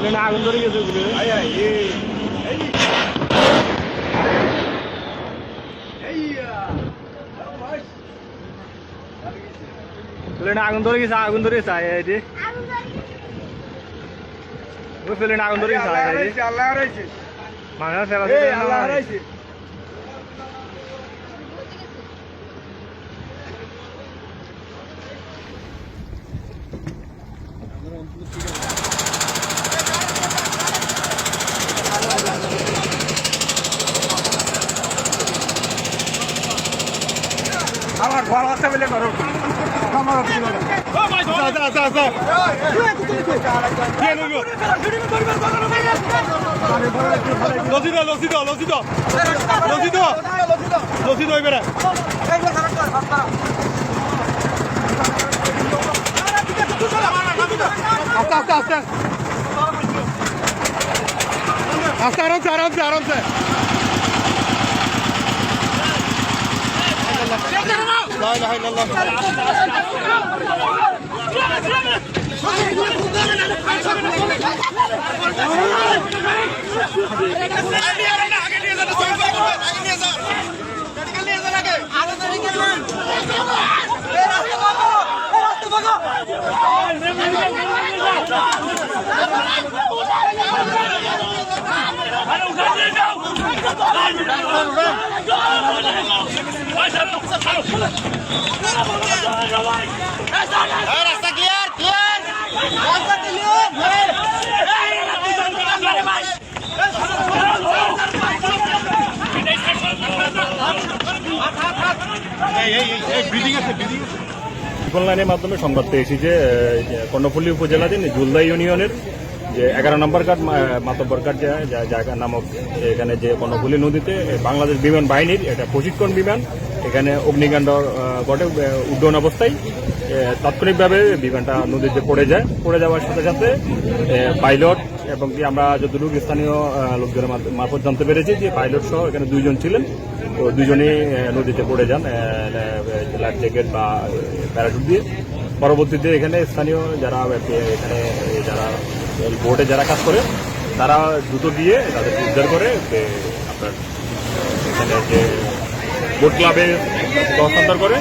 প্লেনে আগুন ধরে গেছে প্লেনে আগুন ধরে গেছে ওই প্লেনে আগুন ধরে গেছে আমার ঘর আছে বলে করো আমার আরামসে لا اله الا الله রাস্তা ক্লিয়ার ক্লিয়ার রাস্তা ক্লিয়ার লাইনের মাধ্যমে সংবাদ পেয়েছি যে কর্ণফুলী উপজেলাধীন জুলদা ইউনিয়নের যে 11 নম্বর ঘাট মাতব্বর ঘাট জায়গা নামক এখানে যে কর্ণফুলী নদীতে বাংলাদেশ বিমান বাহিনীর একটা প্রশিক্ষণ বিমান এখানে অগ্নিকাণ্ড ঘটে উড্ডয়ন অবস্থায় তাৎক্ষণিকভাবে বিমানটা নদীতে পড়ে যাওয়ার সাথে সাথে পাইলট এবং কি আমরা যতটুকু স্থানীয় লোকজনের মারফত জানতে পেরেছি যে পাইলট সহ এখানে 2 জন ছিলেন তো 2 জনই নদীতে পড়ে যান লাইফ জ্যাকেট বা প্যারাশুট দিয়ে। পরবর্তীতে এখানে স্থানীয় যারা এখানে যারা বোর্ডে যারা কাজ করে তারা দ্রুত দিয়ে তাদের উদ্ধার করে আপনার এখানে যে বোট ক্লাবে হস্তান্তর করে।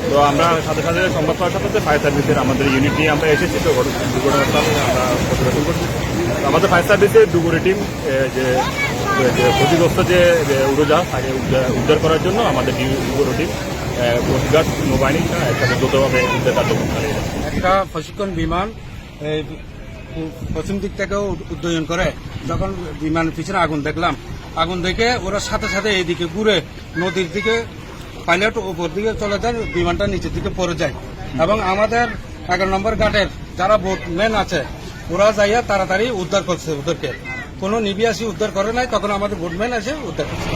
তো আমরা সাথে সাথে সংবাদ পাওয়ার সাথে ফায়ার সার্ভিসের আমাদের ইউনিট নিয়ে আমরা এসেছি। তো দুর্ঘটনাস্থলে আমরা পরিদর্শন করছি। আমাদের ফায়ার সার্ভিসের দুপুরে টিম যে ক্ষতিগ্রস্ত যে উড়োজাহাজ তাকে উদ্ধার করার জন্য আমাদের দুপুরে টিম কোস্টগার্ড নৌবাহিনী একসাথে দ্রুতভাবে উদ্ধার কার্যক্রম চালিয়ে যাচ্ছে। একটা প্রশিক্ষণ বিমান পশ্চিম দিক থেকে উড্ডয়ন করে যখন বিমানের পিছনে আগুন দেখে ওরা সাথে সাথে এইদিকে ঘুরে নদীর দিকে পাইলট উপর দিকে চলে যায়, বিমানটা নিচের দিকে পড়ে যায় এবং আমাদের 11 নম্বর ঘাটের যারা বোটম্যান আছে ওরা যাইয়া তাড়াতাড়ি উদ্ধার করছে। ওদেরকে কোনো নিবি আসি উদ্ধার করে নাই, তখন আমাদের বোটম্যান এসে উদ্ধার করছে।